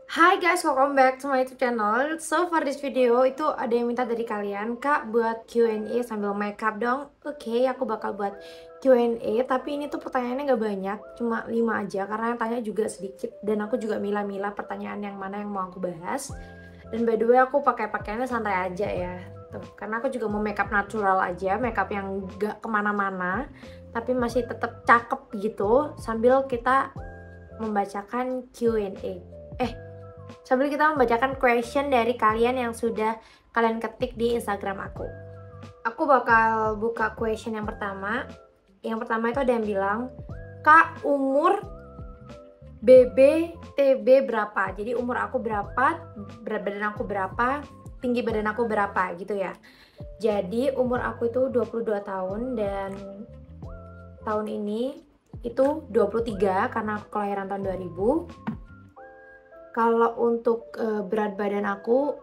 Hai guys, welcome back to my YouTube channel. So for this video itu ada yang minta dari kalian, Kak, buat Q&A sambil makeup dong. Oke, aku bakal buat Q&A, tapi ini tuh pertanyaannya gak banyak, cuma 5 aja karena yang tanya juga sedikit dan aku juga milah-milah pertanyaan yang mana yang mau aku bahas. Dan by the way aku pakaiannya santai aja ya. Tuh, karena aku juga mau makeup natural aja, makeup yang gak kemana-mana, tapi masih tetap cakep gitu sambil kita membacakan Q&A. Sambil kita membacakan question dari kalian yang sudah kalian ketik di Instagram aku. Aku bakal buka question yang pertama. Yang pertama itu ada yang bilang, Kak, umur BB TB berapa? Jadi umur aku berapa, berat badan aku berapa, tinggi badan aku berapa gitu ya. Jadi umur aku itu 22 tahun dan tahun ini itu 23 karena aku kelahiran tahun 2000. Kalau untuk berat badan aku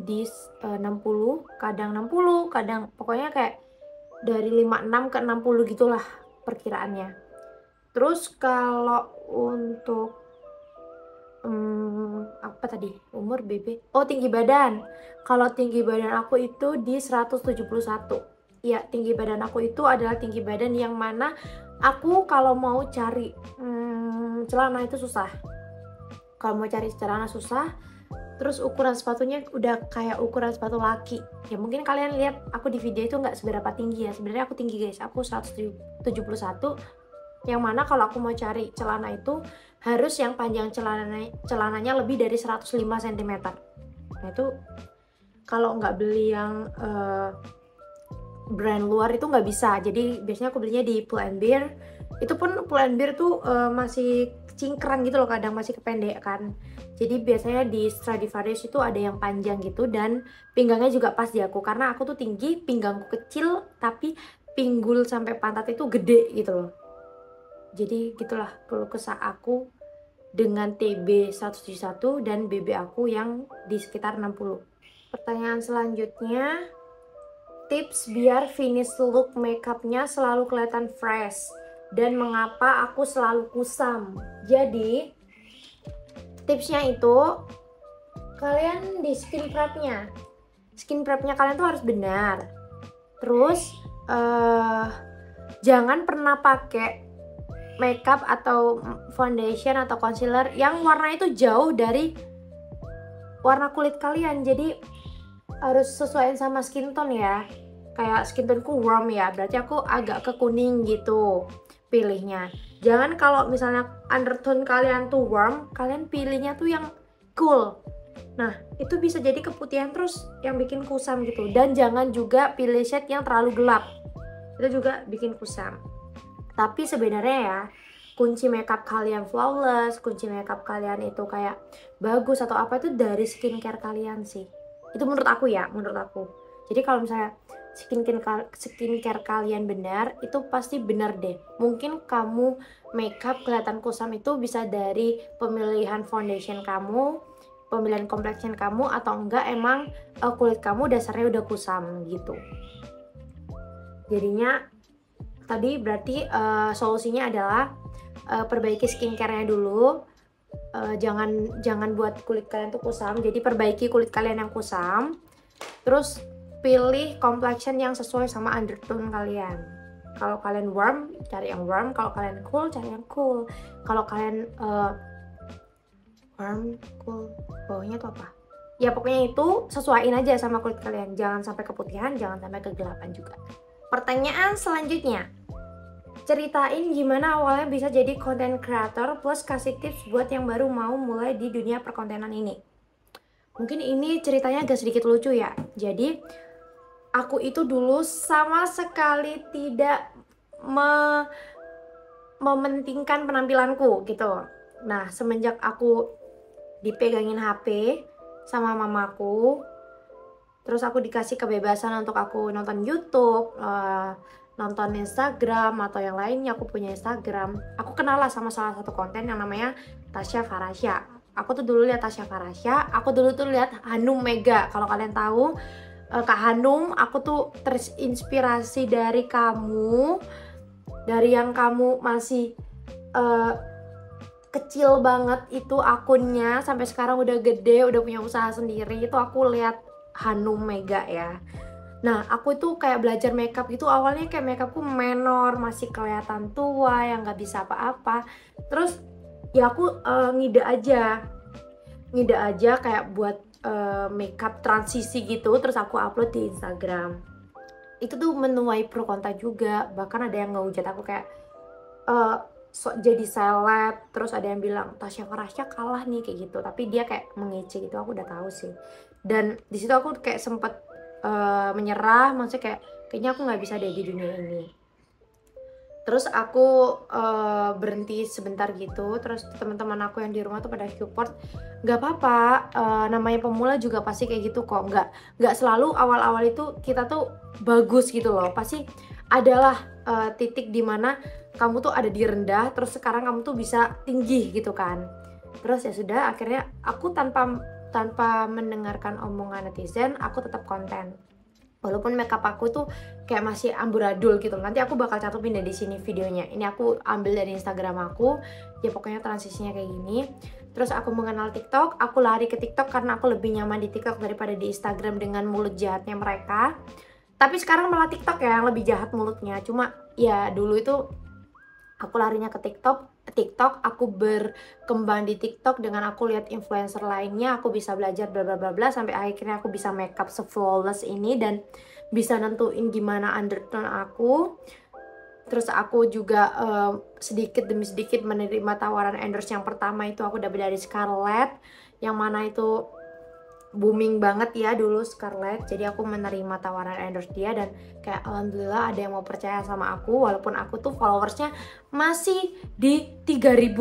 di 60, kadang 60, kadang pokoknya kayak dari 56 ke 60 gitulah perkiraannya. Terus kalau untuk apa tadi? Umur BB. Oh, tinggi badan. Kalau tinggi badan aku itu di 171. Ya, tinggi badan aku itu adalah tinggi badan yang mana aku kalau mau cari celana itu susah. Kalau mau cari celana susah, terus ukuran sepatunya udah kayak ukuran sepatu laki. Ya mungkin kalian lihat aku di video itu nggak seberapa tinggi ya. Sebenarnya aku tinggi guys, aku 171. Yang mana kalau aku mau cari celana itu harus yang panjang celananya lebih dari 105 cm. Nah itu kalau nggak beli yang brand luar itu nggak bisa. Jadi biasanya aku belinya di Pull&Bear. Itu pun Pull&Bear tuh masih cingkrang gitu loh, kadang masih kependekan. Jadi biasanya di Stradivarius itu ada yang panjang gitu dan pinggangnya juga pas di aku. Karena aku tuh tinggi, pinggangku kecil, tapi pinggul sampai pantat itu gede gitu loh. Jadi gitulah keluh kesah aku dengan TB 171 dan BB aku yang di sekitar 60. Pertanyaan selanjutnya, tips biar finish look makeupnya selalu kelihatan fresh dan mengapa aku selalu kusam. Jadi tipsnya itu kalian di skin prepnya kalian tuh harus benar. Terus jangan pernah pakai makeup atau foundation atau concealer yang warna itu jauh dari warna kulit kalian. Jadi harus sesuaiin sama skin tone ya. Kayak skin toneku warm ya, berarti aku agak ke kuning gitu pilihnya. Jangan kalau misalnya undertone kalian tuh warm, kalian pilihnya tuh yang cool. Nah, itu bisa jadi keputihan terus yang bikin kusam gitu. Dan jangan juga pilih shade yang terlalu gelap. Itu juga bikin kusam. Tapi sebenarnya ya, kunci makeup kalian flawless, kunci makeup kalian itu kayak bagus atau apa itu dari skincare kalian sih. Itu menurut aku ya, menurut aku. Jadi kalau misalnya skincare kalian benar, itu pasti benar deh. Mungkin kamu makeup kelihatan kusam itu bisa dari pemilihan foundation kamu, pemilihan complexion kamu, atau enggak emang kulit kamu dasarnya udah kusam gitu. Jadinya tadi berarti solusinya adalah perbaiki skincare-nya dulu. Jangan buat kulit kalian tuh kusam. Jadi perbaiki kulit kalian yang kusam. Terus pilih complexion yang sesuai sama undertone kalian. Kalau kalian warm, cari yang warm. Kalau kalian cool, cari yang cool. Kalau kalian warm, cool, bawahnya tuh apa? Ya pokoknya itu sesuaiin aja sama kulit kalian. Jangan sampai keputihan, jangan sampai kegelapan juga. Pertanyaan selanjutnya, ceritain gimana awalnya bisa jadi content creator plus kasih tips buat yang baru mau mulai di dunia perkontenan ini. Mungkin ini ceritanya agak sedikit lucu ya. Jadi aku itu dulu sama sekali tidak mementingkan penampilanku gitu. Nah, semenjak aku dipegangin HP sama mamaku, terus aku dikasih kebebasan untuk aku nonton YouTube, nonton Instagram atau yang lainnya. Aku punya Instagram. Aku kenal lah sama salah satu konten yang namanya Tasya Farasya. Aku tuh dulu lihat Tasya Farasya, aku dulu tuh lihat Hanum Mega. Kalau kalian tahu Kak Hanum, aku tuh terinspirasi dari kamu, dari yang kamu masih kecil banget itu akunnya, sampai sekarang udah gede, udah punya usaha sendiri. Itu aku lihat Hanum Mega ya. Nah, aku tuh kayak belajar makeup gitu, awalnya kayak makeupku menor, masih kelihatan tua, yang nggak bisa apa-apa. Terus ya aku ngide aja kayak buat makeup transisi gitu, terus aku upload di Instagram. Itu tuh menuai pro kontra juga, bahkan ada yang ngehujat aku kayak jadi seleb, terus ada yang bilang Tasya Farahsya kalah nih kayak gitu, tapi dia kayak mengece gitu. Aku udah tahu sih, dan di situ aku kayak sempet menyerah, maksudnya kayaknya aku nggak bisa deh di dunia ini. Terus aku berhenti sebentar gitu, terus teman-teman aku yang di rumah tuh pada support, nggak apa-apa, namanya pemula juga pasti kayak gitu kok, nggak selalu awal-awal itu kita tuh bagus gitu loh, pasti adalah titik dimana kamu tuh ada di rendah, terus sekarang kamu tuh bisa tinggi gitu kan. Terus ya sudah, akhirnya aku tanpa mendengarkan omongan netizen, aku tetap konten. Walaupun makeup aku tuh kayak masih amburadul gitu. Nanti aku bakal cantumin deh di sini videonya. Ini aku ambil dari Instagram aku. Ya pokoknya transisinya kayak gini. Terus aku mengenal TikTok, aku lari ke TikTok karena aku lebih nyaman di TikTok daripada di Instagram dengan mulut jahatnya mereka. Tapi sekarang malah TikTok ya yang lebih jahat mulutnya. Cuma ya dulu itu aku larinya ke TikTok, aku berkembang di TikTok dengan aku lihat influencer lainnya, aku bisa belajar bla bla bla bla, sampai akhirnya aku bisa makeup se-flawless ini dan bisa nentuin gimana undertone aku. Terus aku juga sedikit demi sedikit menerima tawaran endorse. Yang pertama itu aku dapat dari Scarlett, yang mana itu booming banget ya dulu Scarlett. Jadi aku menerima tawaran endorse dia dan kayak alhamdulillah ada yang mau percaya sama aku, walaupun aku tuh followersnya masih di 3000.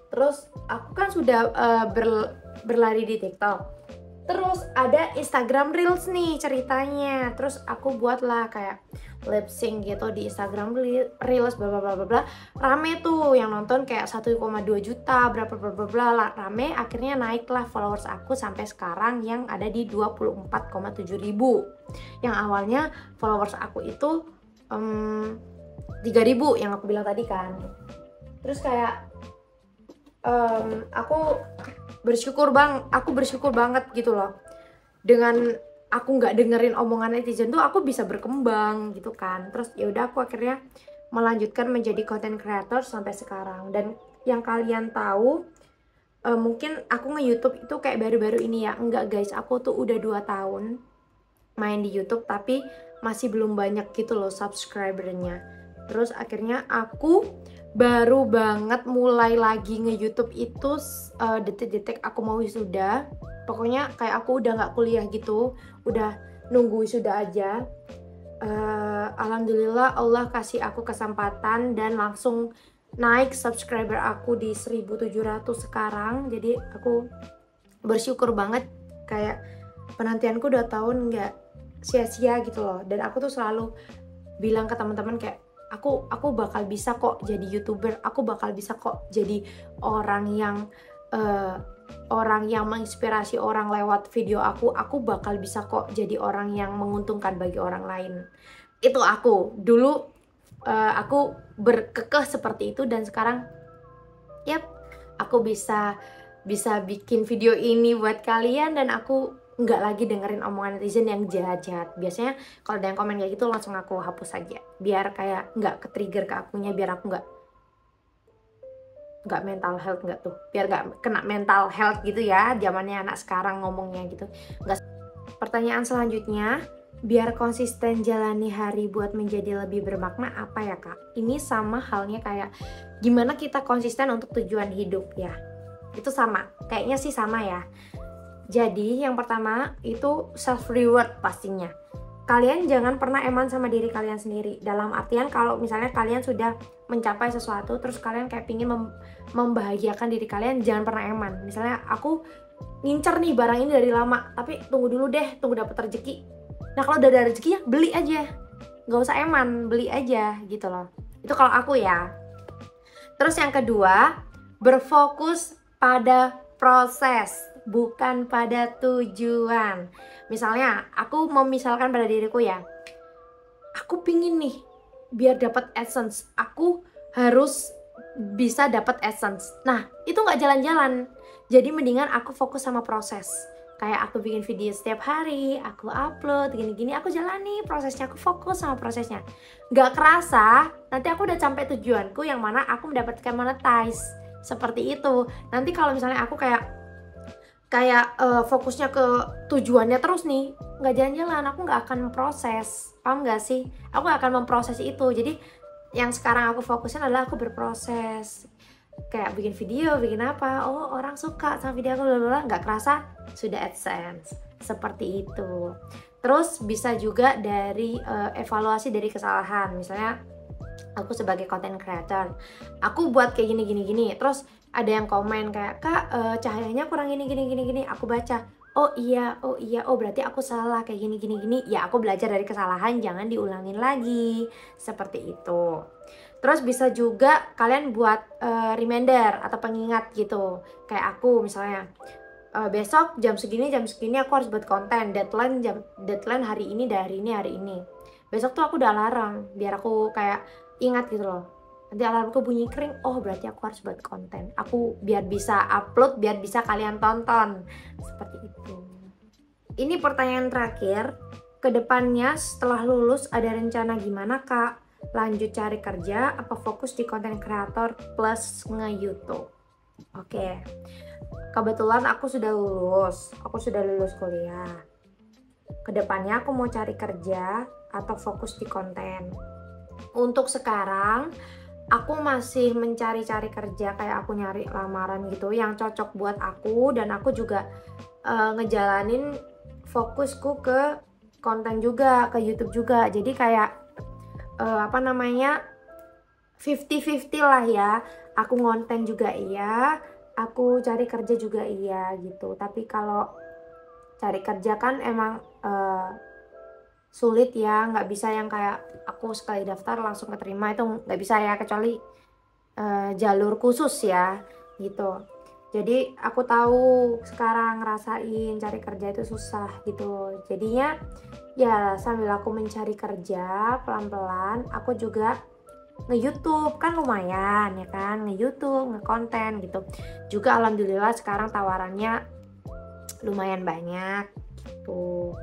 Terus aku kan sudah berlari di TikTok, terus ada Instagram Reels nih ceritanya. Terus aku buatlah kayak lip sync gitu di Instagram Reels bla bla bla bla bla. Rame tuh yang nonton kayak 1,2 juta berapa bla bla bla, rame. Akhirnya naiklah followers aku sampai sekarang yang ada di 24,7 ribu. Yang awalnya followers aku itu 3.000 yang aku bilang tadi kan. Terus kayak aku bersyukur banget gitu loh, dengan aku nggak dengerin omongan netizen tuh aku bisa berkembang gitu kan. Terus ya udah, aku akhirnya melanjutkan menjadi content creator sampai sekarang. Dan yang kalian tahu, mungkin aku nge-YouTube itu kayak baru-baru ini ya. Enggak guys, aku tuh udah 2 tahun main di YouTube tapi masih belum banyak gitu loh subscribernya. Terus akhirnya aku baru banget mulai lagi nge-YouTube itu detik-detik aku mau wisuda. Pokoknya kayak aku udah nggak kuliah gitu, udah nunggu wisuda aja. Alhamdulillah Allah kasih aku kesempatan dan langsung naik subscriber aku di 1.700 sekarang. Jadi aku bersyukur banget, kayak penantianku 2 tahun nggak sia-sia gitu loh. Dan aku tuh selalu bilang ke teman-teman kayak aku bakal bisa kok jadi YouTuber, aku bakal bisa kok jadi orang yang menginspirasi orang lewat video aku bakal bisa kok jadi orang yang menguntungkan bagi orang lain. Itu aku dulu, aku berkekeh seperti itu, dan sekarang yap, aku bisa bikin video ini buat kalian, dan aku nggak lagi dengerin omongan netizen yang jahat-jahat. Biasanya kalau ada yang komen kayak gitu langsung aku hapus aja, biar kayak nggak ke-trigger ke akunya, biar aku nggak mental health, nggak tuh, biar nggak kena mental health gitu ya, zamannya anak sekarang ngomongnya gitu. Nggak. Pertanyaan selanjutnya, biar konsisten jalani hari buat menjadi lebih bermakna apa ya kak? Ini sama halnya kayak gimana kita konsisten untuk tujuan hidup ya. Itu sama, kayaknya sih sama ya. Jadi yang pertama itu self reward pastinya. Kalian jangan pernah eman sama diri kalian sendiri. Dalam artian kalau misalnya kalian sudah mencapai sesuatu, terus kalian kayak pingin membahagiakan diri kalian, jangan pernah eman. Misalnya aku ngincer nih barang ini dari lama, tapi tunggu dulu deh, tunggu dapet rezeki. Nah kalau udah ada rezeki ya beli aja, nggak usah eman, beli aja gitu loh. Itu kalau aku ya. Terus yang kedua, berfokus pada proses, bukan pada tujuan. Misalnya aku memisalkan pada diriku ya, aku pingin nih biar dapat AdSense, aku harus bisa dapat essence. Nah, itu nggak jalan-jalan. Jadi mendingan aku fokus sama proses. Kayak aku bikin video setiap hari, aku upload, gini-gini, aku jalani prosesnya, aku fokus sama prosesnya. Nggak kerasa, nanti aku udah sampai tujuanku yang mana aku mendapatkan monetize. Seperti itu. Nanti kalau misalnya aku kayak fokusnya ke tujuannya terus nih, nggak jalan-jalan, aku nggak akan memproses. Paham nggak sih? Aku nggak akan memproses itu. Jadi yang sekarang aku fokusin adalah aku berproses. Kayak bikin video, bikin apa, oh orang suka sama video aku, blablabla, nggak kerasa sudah AdSense. Seperti itu. Terus bisa juga dari evaluasi dari kesalahan. Misalnya aku sebagai content creator, aku buat kayak gini, terus ada yang komen kayak, "Kak, cahayanya kurang gini, aku baca, oh iya, oh berarti aku salah kayak gini. Ya aku belajar dari kesalahan, jangan diulangin lagi. Seperti itu. Terus bisa juga kalian buat reminder atau pengingat gitu. Kayak aku misalnya, besok jam segini aku harus buat konten, deadline hari ini dari hari ini. Besok tuh aku udah alarm biar aku kayak ingat gitu loh. Nanti alarmku bunyi kering, oh berarti aku harus buat konten. Aku biar bisa upload, biar bisa kalian tonton. Seperti itu. Ini pertanyaan terakhir. Kedepannya setelah lulus ada rencana gimana, Kak? Lanjut cari kerja apa fokus di konten kreator plus nge-YouTube? Oke. Kebetulan aku sudah lulus kuliah. Kedepannya aku mau cari kerja atau fokus di konten. Untuk sekarang aku masih mencari-cari kerja, kayak aku nyari lamaran gitu yang cocok buat aku, dan aku juga ngejalanin fokusku ke konten juga, ke YouTube juga. Jadi kayak 50-50 lah ya. Aku ngonten juga iya, aku cari kerja juga iya gitu. Tapi kalau cari kerja kan emang sulit ya, nggak bisa yang kayak aku sekali daftar langsung keterima, itu nggak bisa ya, kecuali jalur khusus ya gitu. Jadi aku tahu sekarang ngerasain cari kerja itu susah gitu. Jadinya ya sambil aku mencari kerja pelan-pelan, aku juga nge-YouTube kan lumayan ya kan, nge-YouTube, nge-konten gitu. Juga alhamdulillah sekarang tawarannya lumayan banyak gitu.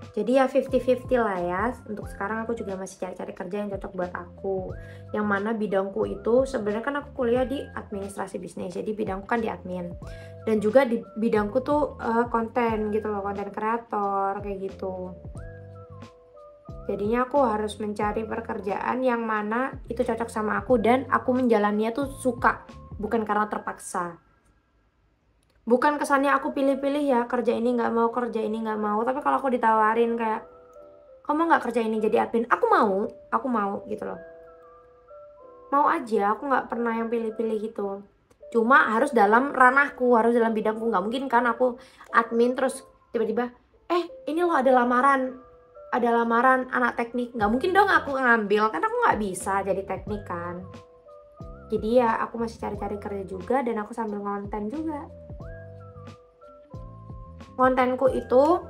Jadi ya 50-50 lah ya. Untuk sekarang aku juga masih cari-cari kerja yang cocok buat aku. Yang mana bidangku itu sebenarnya kan aku kuliah di administrasi bisnis. Jadi bidangku kan di admin. Dan juga di bidangku tuh konten gitu loh, konten kreator kayak gitu. Jadinya aku harus mencari pekerjaan yang mana itu cocok sama aku dan aku menjalaninya tuh suka, bukan karena terpaksa. Bukan kesannya aku pilih-pilih ya, kerja ini nggak mau, kerja ini nggak mau. Tapi kalau aku ditawarin kayak, kamu nggak kerja ini jadi admin, aku mau gitu loh. Mau aja, aku nggak pernah yang pilih-pilih gitu. Cuma harus dalam ranahku, harus dalam bidangku. Nggak mungkin kan aku admin terus tiba-tiba, ini loh ada lamaran anak teknik. Nggak mungkin dong aku ngambil, kan aku nggak bisa jadi teknik kan. Jadi ya aku masih cari-cari kerja juga dan aku sambil ngonten juga. Kontenku itu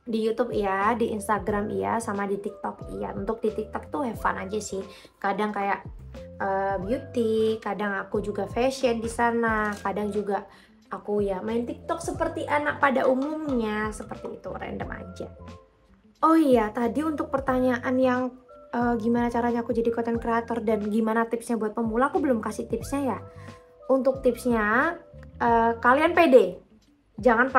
di YouTube iya, di Instagram iya, sama di TikTok iya. Untuk di TikTok tuh have fun aja sih. Kadang kayak beauty, kadang aku juga fashion di sana, kadang juga aku ya main TikTok seperti anak pada umumnya, seperti itu, random aja. Oh iya, tadi untuk pertanyaan yang gimana caranya aku jadi content creator dan gimana tipsnya buat pemula, aku belum kasih tipsnya ya. Untuk tipsnya, kalian pede. Jangan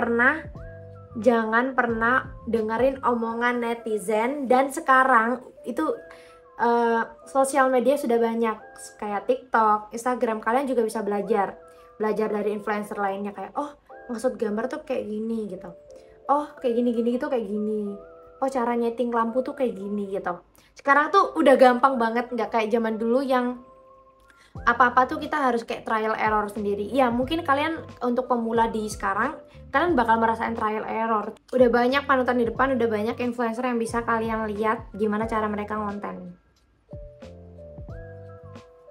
pernah dengerin omongan netizen. Dan sekarang itu sosial media sudah banyak kayak TikTok, Instagram. Kalian juga bisa belajar dari influencer lainnya, kayak oh maksud gambar tuh kayak gini gitu, oh kayak gini gitu, kayak gini, oh cara nyeting lampu tuh kayak gini gitu. Sekarang tuh udah gampang banget, nggak kayak zaman dulu yang apa-apa tuh kita harus kayak trial error sendiri. Ya mungkin kalian untuk pemula di sekarang, kalian bakal merasain trial error. Udah banyak panutan di depan, udah banyak influencer yang bisa kalian lihat gimana cara mereka ngonten.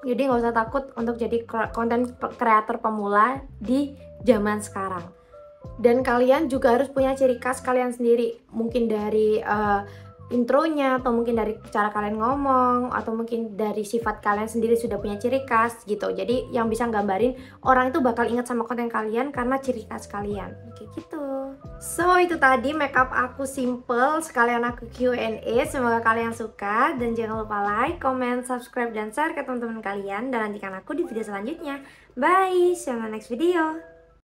Jadi nggak usah takut untuk jadi konten kreator pemula di zaman sekarang. Dan kalian juga harus punya ciri khas kalian sendiri. Mungkin dari intronya, atau mungkin dari cara kalian ngomong, atau mungkin dari sifat kalian sendiri sudah punya ciri khas gitu. Jadi yang bisa gambarin orang itu bakal ingat sama konten kalian karena ciri khas kalian, kayak gitu. So itu tadi makeup aku simple, sekalian aku Q&A. Semoga kalian suka, dan jangan lupa like, comment, subscribe, dan share ke teman-teman kalian. Dan nantikan aku di video selanjutnya. Bye, see you on the next video.